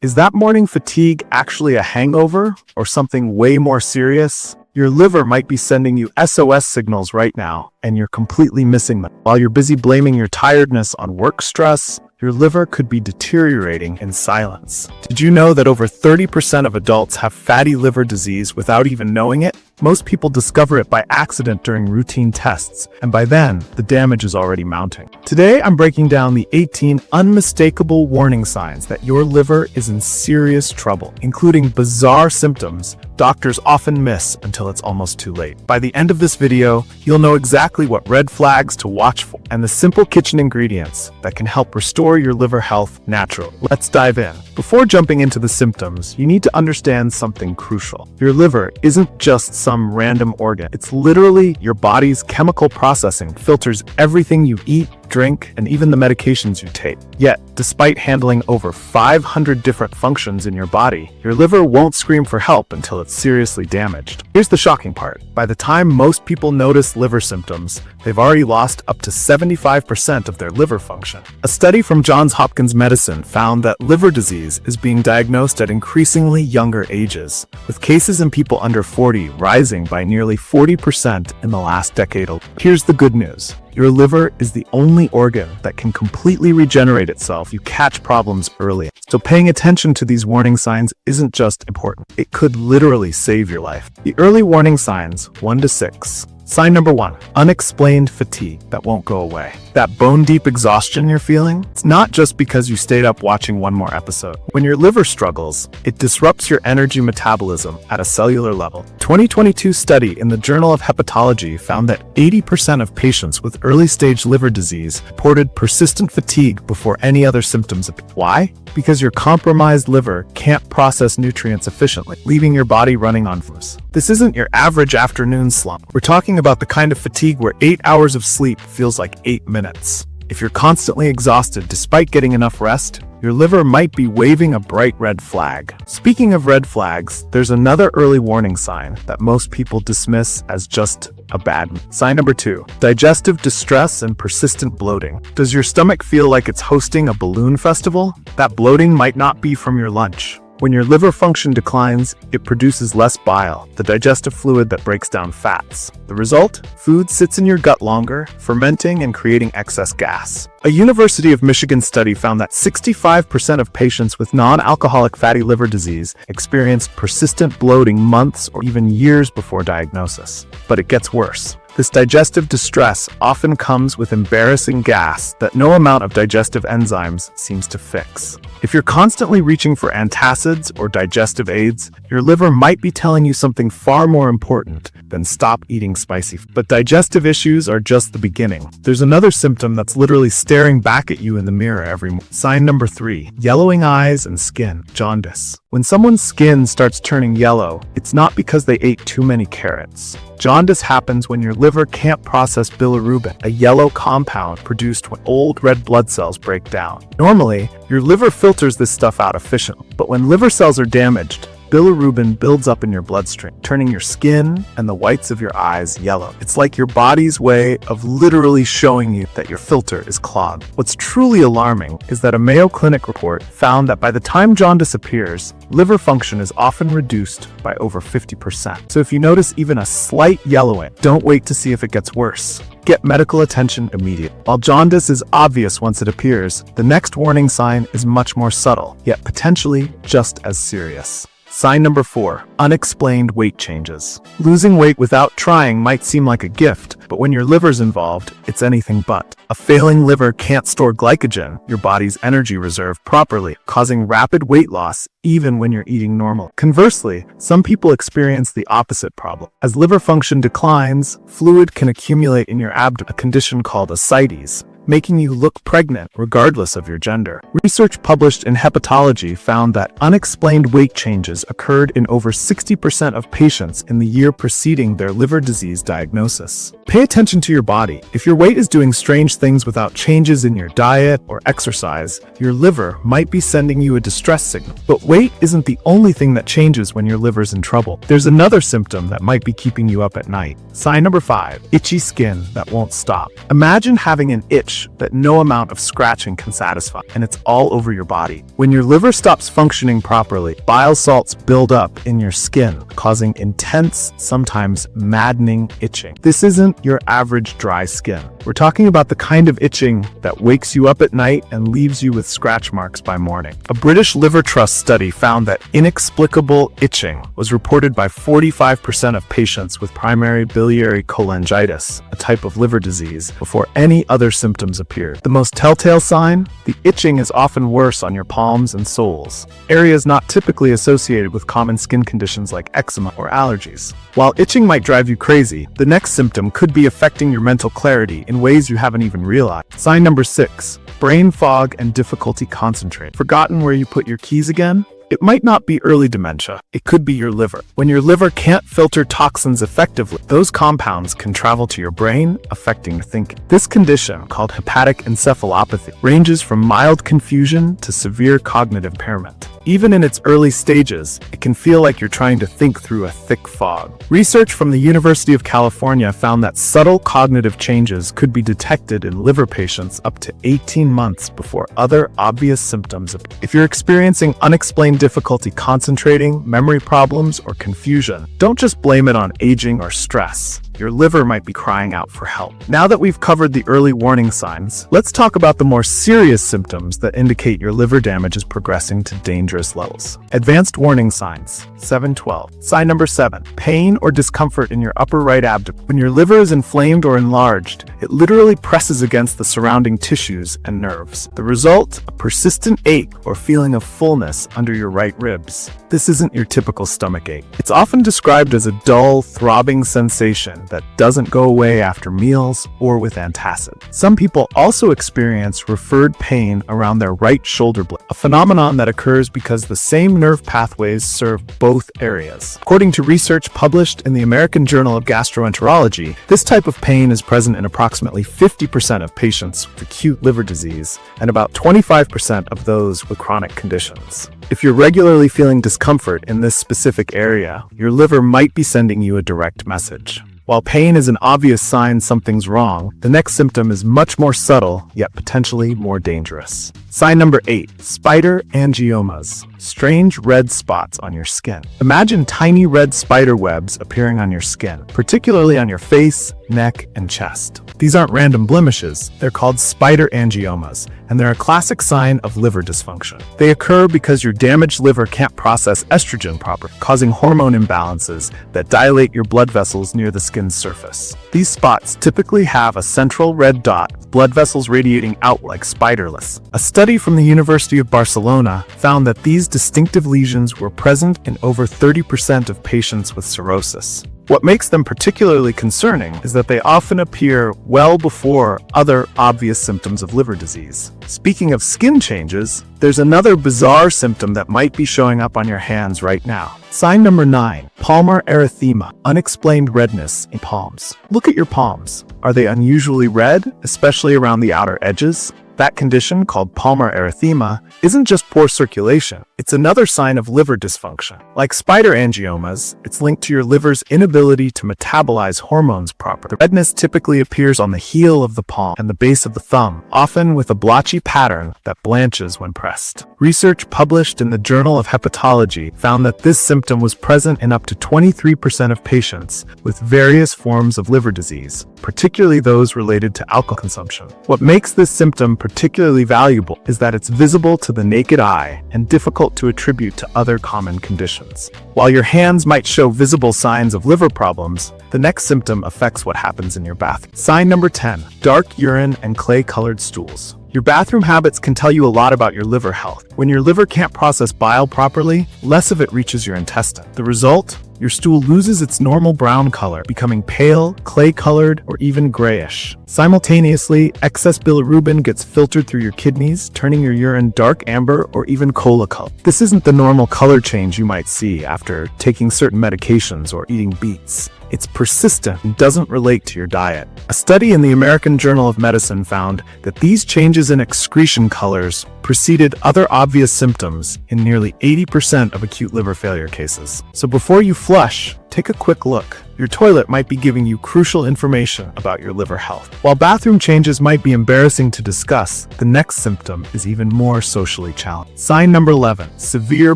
Is that morning fatigue actually a hangover or something way more serious? Your liver might be sending you SOS signals right now, and you're completely missing them. While you're busy blaming your tiredness on work stress, your liver could be deteriorating in silence. Did you know that over 30% of adults have fatty liver disease without even knowing it? Most people discover it by accident during routine tests, and by then, the damage is already mounting. Today, I'm breaking down the 18 unmistakable warning signs that your liver is in serious trouble, including bizarre symptoms doctors often miss until it's almost too late. By the end of this video, you'll know exactly what red flags to watch for and the simple kitchen ingredients that can help restore your liver health naturally. Let's dive in. Before jumping into the symptoms, you need to understand something crucial. Your liver isn't just some random organ. It's literally your body's chemical processing filters everything you eat, drink, and even the medications you take. Yet, despite handling over 500 different functions in your body, your liver won't scream for help until it's seriously damaged. Here's the shocking part. By the time most people notice liver symptoms, they've already lost up to 75% of their liver function. A study from Johns Hopkins Medicine found that liver disease is being diagnosed at increasingly younger ages, with cases in people under 40 rising by nearly 40% in the last decade alone. Here's the good news. Your liver is the only organ that can completely regenerate itself if you catch problems early. So paying attention to these warning signs isn't just important. It could literally save your life. The early warning signs, 1 to 6. Sign number 1, unexplained fatigue that won't go away. That bone-deep exhaustion you're feeling, it's not just because you stayed up watching one more episode. When your liver struggles, it disrupts your energy metabolism at a cellular level. 2022 study in the Journal of Hepatology found that 80% of patients with early-stage liver disease reported persistent fatigue before any other symptoms appear. Why? Because your compromised liver can't process nutrients efficiently, leaving your body running on fumes. This isn't your average afternoon slump. We're talking about the kind of fatigue where 8 hours of sleep feels like 8 minutes. If you're constantly exhausted despite getting enough rest, your liver might be waving a bright red flag. Speaking of red flags, there's another early warning sign that most people dismiss as just a bad mood. Sign number 2, digestive distress and persistent bloating. Does your stomach feel like it's hosting a balloon festival? That bloating might not be from your lunch. When your liver function declines, it produces less bile, the digestive fluid that breaks down fats. The result? Food sits in your gut longer, fermenting and creating excess gas. A University of Michigan study found that 65% of patients with non-alcoholic fatty liver disease experienced persistent bloating months or even years before diagnosis. But it gets worse. This digestive distress often comes with embarrassing gas that no amount of digestive enzymes seems to fix. If you're constantly reaching for antacids or digestive aids, your liver might be telling you something far more important than stop eating spicy food. But digestive issues are just the beginning. There's another symptom that's literally staring back at you in the mirror every morning. Sign number 3, yellowing eyes and skin, jaundice. When someone's skin starts turning yellow, it's not because they ate too many carrots. Jaundice happens when your liver can't process bilirubin, a yellow compound produced when old red blood cells break down. Normally, your liver filters this stuff out efficiently, but when liver cells are damaged, bilirubin builds up in your bloodstream, turning your skin and the whites of your eyes yellow. It's like your body's way of literally showing you that your filter is clogged. What's truly alarming is that a Mayo Clinic report found that by the time jaundice appears, liver function is often reduced by over 50%. So if you notice even a slight yellowing, don't wait to see if it gets worse. Get medical attention immediately. While jaundice is obvious once it appears, the next warning sign is much more subtle, yet potentially just as serious. Sign number 4, unexplained weight changes. Losing weight without trying might seem like a gift, but when your liver's involved, it's anything but. A failing liver can't store glycogen, your body's energy reserve, properly, causing rapid weight loss even when you're eating normal. Conversely, some people experience the opposite problem. As liver function declines, fluid can accumulate in your abdomen, a condition called ascites, making you look pregnant regardless of your gender. Research published in Hepatology found that unexplained weight changes occurred in over 60% of patients in the year preceding their liver disease diagnosis. Pay attention to your body. If your weight is doing strange things without changes in your diet or exercise, your liver might be sending you a distress signal. But weight isn't the only thing that changes when your liver's in trouble. There's another symptom that might be keeping you up at night. Sign number 5, itchy skin that won't stop. Imagine having an itch rush that no amount of scratching can satisfy, and it's all over your body. When your liver stops functioning properly, bile salts build up in your skin, causing intense, sometimes maddening itching. This isn't your average dry skin. We're talking about the kind of itching that wakes you up at night and leaves you with scratch marks by morning. A British Liver Trust study found that inexplicable itching was reported by 45% of patients with primary biliary cholangitis, a type of liver disease, before any other symptoms appeared. The most telltale sign? The itching is often worse on your palms and soles, areas not typically associated with common skin conditions like eczema or allergies. While itching might drive you crazy, the next symptom could be affecting your mental clarity in ways you haven't even realized. Sign number 6. Brain fog and difficulty concentrating. Forgotten where you put your keys again? It might not be early dementia. It could be your liver. When your liver can't filter toxins effectively, those compounds can travel to your brain, affecting your thinking. This condition, called hepatic encephalopathy, ranges from mild confusion to severe cognitive impairment. Even in its early stages, it can feel like you're trying to think through a thick fog. Research from the University of California found that subtle cognitive changes could be detected in liver patients up to 18 months before other obvious symptoms appear. If you're experiencing unexplained difficulty concentrating, memory problems, or confusion, don't just blame it on aging or stress. Your liver might be crying out for help. Now that we've covered the early warning signs, let's talk about the more serious symptoms that indicate your liver damage is progressing to dangerous levels. Advanced warning signs. 712. Sign number 7. Pain or discomfort in your upper right abdomen. When your liver is inflamed or enlarged, it literally presses against the surrounding tissues and nerves. The result? A persistent ache or feeling of fullness under your right ribs. This isn't your typical stomach ache. It's often described as a dull, throbbing sensation that doesn't go away after meals or with antacid. Some people also experience referred pain around their right shoulder blade, a phenomenon that occurs because the same nerve pathways serve both areas. According to research published in the American Journal of Gastroenterology, this type of pain is present in approximately 50% of patients with acute liver disease and about 25% of those with chronic conditions. If you're regularly feeling discomfort in this specific area, your liver might be sending you a direct message. While pain is an obvious sign something's wrong, the next symptom is much more subtle, yet potentially more dangerous. Sign number 8. Spider angiomas. Strange red spots on your skin. Imagine tiny red spider webs appearing on your skin, particularly on your face, neck, and chest. These aren't random blemishes, they're called spider angiomas, and they're a classic sign of liver dysfunction. They occur because your damaged liver can't process estrogen properly, causing hormone imbalances that dilate your blood vessels near the skin's surface. These spots typically have a central red dot, blood vessels radiating out like spiderless. A study from the University of Barcelona found that these distinctive lesions were present in over 30% of patients with cirrhosis. What makes them particularly concerning is that they often appear well before other obvious symptoms of liver disease. Speaking of skin changes, there's another bizarre symptom that might be showing up on your hands right now. Sign number 9. Palmar erythema. Unexplained redness in palms. Look at your palms. Are they unusually red, especially around the outer edges? That condition, called palmar erythema, isn't just poor circulation, it's another sign of liver dysfunction. Like spider angiomas, it's linked to your liver's inability to metabolize hormones properly. The redness typically appears on the heel of the palm and the base of the thumb, often with a blotchy pattern that blanches when pressed. Research published in the Journal of Hepatology found that this symptom was present in up to 23% of patients with various forms of liver disease, particularly those related to alcohol consumption. What makes this symptom particularly valuable is that it's visible to the naked eye and difficult to attribute to other common conditions. While your hands might show visible signs of liver problems, the next symptom affects what happens in your bathroom. Sign number 10. Dark urine and clay-colored stools. Your bathroom habits can tell you a lot about your liver health. When your liver can't process bile properly, less of it reaches your intestine. The result? Your stool loses its normal brown color, becoming pale, clay-colored, or even grayish. Simultaneously, excess bilirubin gets filtered through your kidneys, turning your urine dark amber or even cola color. This isn't the normal color change you might see after taking certain medications or eating beets. It's persistent and doesn't relate to your diet. A study in the American Journal of Medicine found that these changes in excretion colors preceded other obvious symptoms in nearly 80% of acute liver failure cases. So before you flush, take a quick look. Your toilet might be giving you crucial information about your liver health. While bathroom changes might be embarrassing to discuss, the next symptom is even more socially challenging. Sign number 11, severe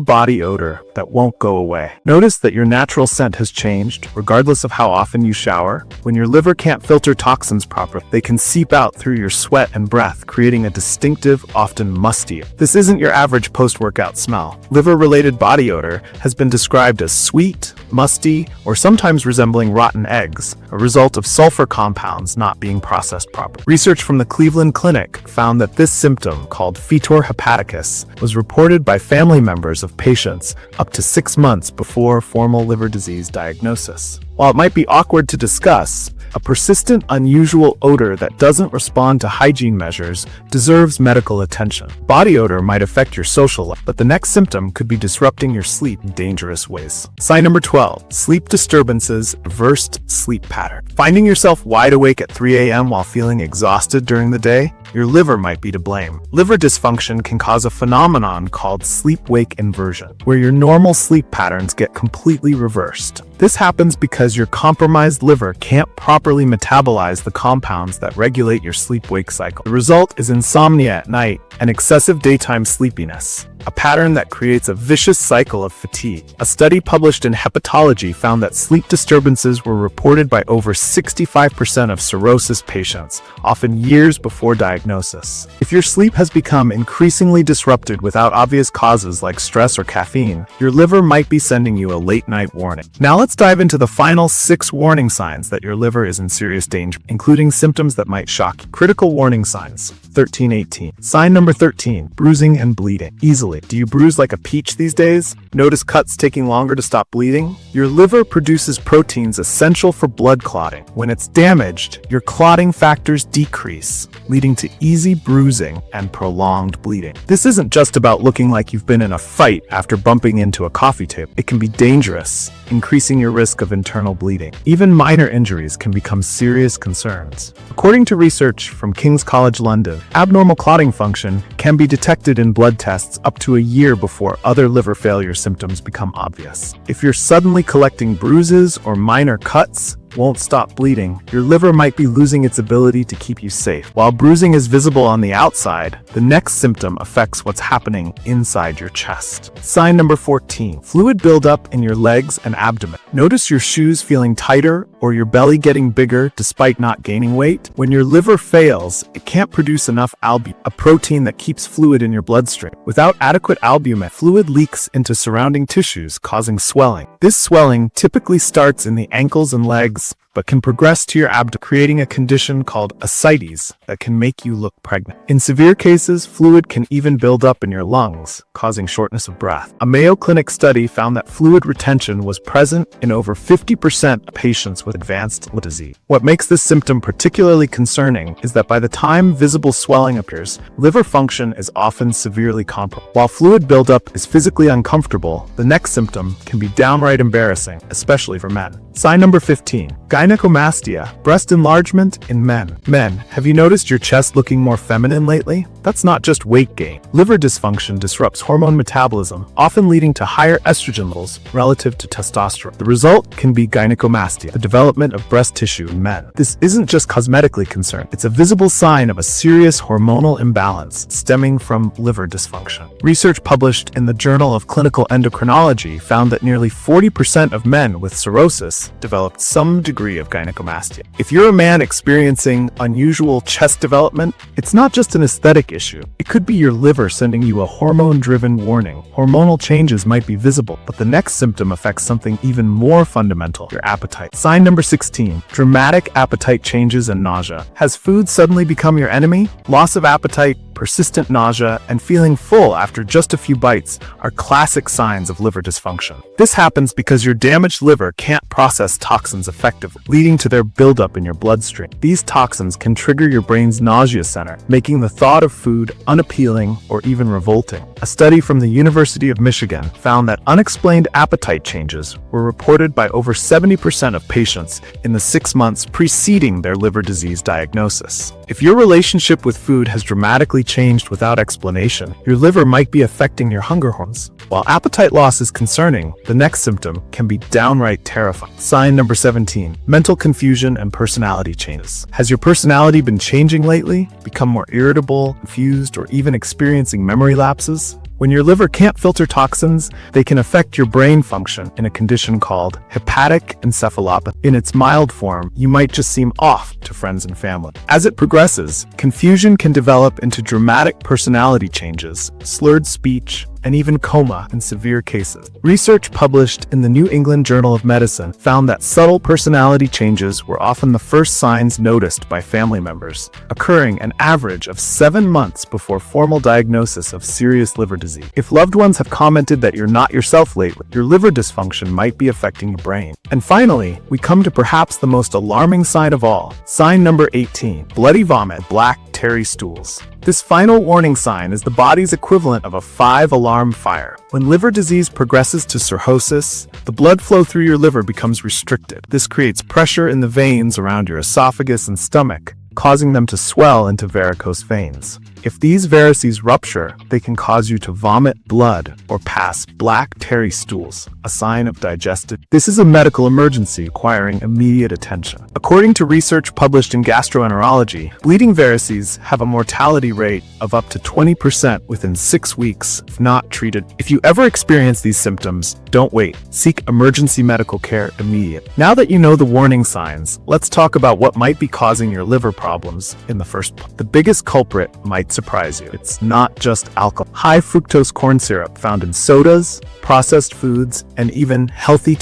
body odor that won't go away. Notice that your natural scent has changed, regardless of how often you shower. When your liver can't filter toxins properly, they can seep out through your sweat and breath, creating a distinctive, often musty. This isn't your average post-workout smell. Liver-related body odor has been described as sweet, musty, or sometimes resembling rotten eggs, a result of sulfur compounds not being processed properly. Research from the Cleveland Clinic found that this symptom, called fetor hepaticus, was reported by family members of patients up to 6 months before formal liver disease diagnosis. While it might be awkward to discuss, a persistent, unusual odor that doesn't respond to hygiene measures deserves medical attention. Body odor might affect your social life, but the next symptom could be disrupting your sleep in dangerous ways. Sign number 12, sleep disturbances, reversed sleep pattern. Finding yourself wide awake at 3 a.m. while feeling exhausted during the day? Your liver might be to blame. Liver dysfunction can cause a phenomenon called sleep-wake inversion, where your normal sleep patterns get completely reversed. This happens because your compromised liver can't properly metabolize the compounds that regulate your sleep-wake cycle. The result is insomnia at night and excessive daytime sleepiness, a pattern that creates a vicious cycle of fatigue. A study published in Hepatology found that sleep disturbances were reported by over 65% of cirrhosis patients, often years before diagnosis. If your sleep has become increasingly disrupted without obvious causes like stress or caffeine, your liver might be sending you a late-night warning. Now let's dive into the final 6 warning signs that your liver is in serious danger, including symptoms that might shock you. Critical warning signs. 13-18. Sign number 13, bruising and bleeding. Easily. Do you bruise like a peach these days? Notice cuts taking longer to stop bleeding? Your liver produces proteins essential for blood clotting. When it's damaged, your clotting factors decrease, leading to easy bruising and prolonged bleeding. This isn't just about looking like you've been in a fight after bumping into a coffee table. It can be dangerous, increasing your risk of internal bleeding. Even minor injuries can become serious concerns. According to research from King's College London, abnormal clotting function can be detected in blood tests up to a year before other liver failure symptoms become obvious. If you're suddenly collecting bruises or minor cuts, won't stop bleeding, your liver might be losing its ability to keep you safe. While bruising is visible on the outside, the next symptom affects what's happening inside your chest. Sign number 14, fluid buildup in your legs and abdomen. Notice your shoes feeling tighter or your belly getting bigger despite not gaining weight? When your liver fails, it can't produce enough albumin, a protein that keeps fluid in your bloodstream. Without adequate albumin, fluid leaks into surrounding tissues, causing swelling. This swelling typically starts in the ankles and legs, but can progress to your abdomen, creating a condition called ascites that can make you look pregnant. In severe cases, fluid can even build up in your lungs, causing shortness of breath. A Mayo Clinic study found that fluid retention was present in over 50% of patients with advanced liver disease. What makes this symptom particularly concerning is that by the time visible swelling appears, liver function is often severely compromised. While fluid buildup is physically uncomfortable, the next symptom can be downright embarrassing, especially for men. Sign number 15, gynecomastia, breast enlargement in men. Men, have you noticed your chest looking more feminine lately? That's not just weight gain. Liver dysfunction disrupts hormone metabolism, often leading to higher estrogen levels relative to testosterone. The result can be gynecomastia, the development of breast tissue in men. This isn't just cosmetically concerned. It's a visible sign of a serious hormonal imbalance stemming from liver dysfunction. Research published in the Journal of Clinical Endocrinology found that nearly 40% of men with cirrhosis developed some degree of gynecomastia. If you're a man experiencing unusual chest development, it's not just an aesthetic issue. It could be your liver sending you a hormone-driven warning. Hormonal changes might be visible, but the next symptom affects something even more fundamental, your appetite. Sign number 16, dramatic appetite changes and nausea. Has food suddenly become your enemy? Loss of appetite, persistent nausea, and feeling full after just a few bites are classic signs of liver dysfunction. This happens because your damaged liver can't process toxins effectively, leading to their buildup in your bloodstream. These toxins can trigger your brain's nausea center, making the thought of food unappealing or even revolting. A study from the University of Michigan found that unexplained appetite changes were reported by over 70% of patients in the 6 months preceding their liver disease diagnosis. If your relationship with food has dramatically changed without explanation, your liver might be affecting your hunger hormones. While appetite loss is concerning, the next symptom can be downright terrifying. Sign number 17, mental confusion and personality changes. Has your personality been changing lately? Become more irritable, confused, or even experiencing memory lapses? When your liver can't filter toxins, they can affect your brain function in a condition called hepatic encephalopathy. In its mild form, you might just seem off to friends and family. As it progresses, confusion can develop into dramatic personality changes, slurred speech, and even coma in severe cases. Research published in the New England Journal of Medicine found that subtle personality changes were often the first signs noticed by family members, occurring an average of 7 months before formal diagnosis of serious liver disease. If loved ones have commented that you're not yourself lately, your liver dysfunction might be affecting your brain. And finally, we come to perhaps the most alarming sign of all. Sign number 18, bloody vomit, black, tarry stools. This final warning sign is the body's equivalent of a 5-alarm fire. When liver disease progresses to cirrhosis, the blood flow through your liver becomes restricted. This creates pressure in the veins around your esophagus and stomach, causing them to swell into varicose veins. If these varices rupture, they can cause you to vomit blood or pass black tarry stools, a sign of digestive. This is a medical emergency requiring immediate attention. According to research published in Gastroenterology, bleeding varices have a mortality rate of up to 20% within 6 weeks if not treated. If you ever experience these symptoms, don't wait. Seek emergency medical care immediately. Now that you know the warning signs, let's talk about what might be causing your liver problems in the first place. The biggest culprit might surprise you. It's not just alcohol. High fructose corn syrup found in sodas, processed foods, and even healthy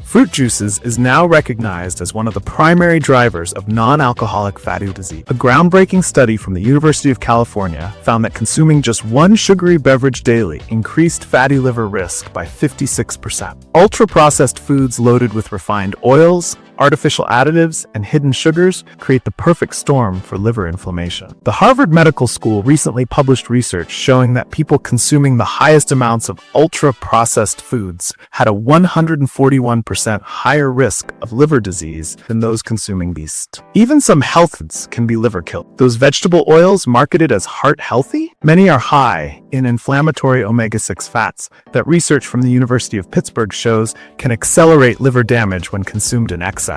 fruit juices is now recognized as one of the primary drivers of non-alcoholic fatty disease. A groundbreaking study from the University of California found that consuming just one sugary beverage daily increased fatty liver risk by 56%. Ultra-processed foods loaded with refined oils, artificial additives, and hidden sugars create the perfect storm for liver inflammation. The Harvard Medical School recently published research showing that people consuming the highest amounts of ultra-processed foods had a 141% higher risk of liver disease than those consuming these. Even some health foods can be liver killing. Those vegetable oils marketed as heart healthy? Many are high in inflammatory omega-6 fats that research from the University of Pittsburgh shows can accelerate liver damage when consumed in excess.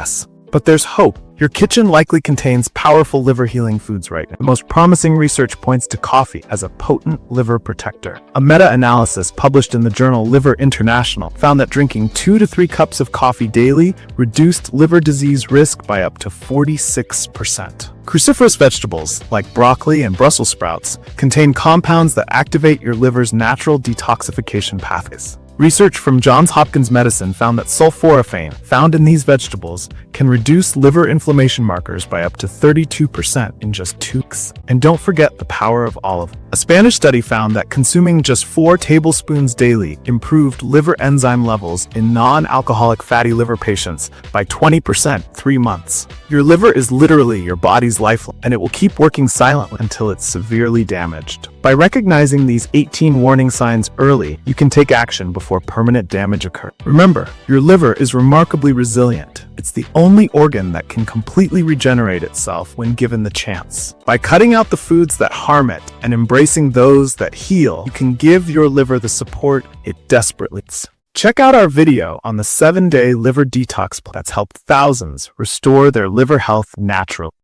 But there's hope. Your kitchen likely contains powerful liver-healing foods right now. The most promising research points to coffee as a potent liver protector. A meta-analysis published in the journal Liver International found that drinking 2 to 3 cups of coffee daily reduced liver disease risk by up to 46%. Cruciferous vegetables, like broccoli and Brussels sprouts, contain compounds that activate your liver's natural detoxification pathways. Research from Johns Hopkins Medicine found that sulforaphane, found in these vegetables, can reduce liver inflammation markers by up to 32% in just 2 weeks. And don't forget the power of olive oil. A Spanish study found that consuming just 4 tablespoons daily improved liver enzyme levels in non-alcoholic fatty liver patients by 20% 3 months. Your liver is literally your body's lifeline, and it will keep working silently until it's severely damaged. By recognizing these 18 warning signs early, you can take action before permanent damage occurs. Remember, your liver is remarkably resilient. It's the only organ that can completely regenerate itself when given the chance. By cutting out the foods that harm it and embracing those that heal, you can give your liver the support it desperately needs. Check out our video on the 7-day liver detox plan that's helped thousands restore their liver health naturally.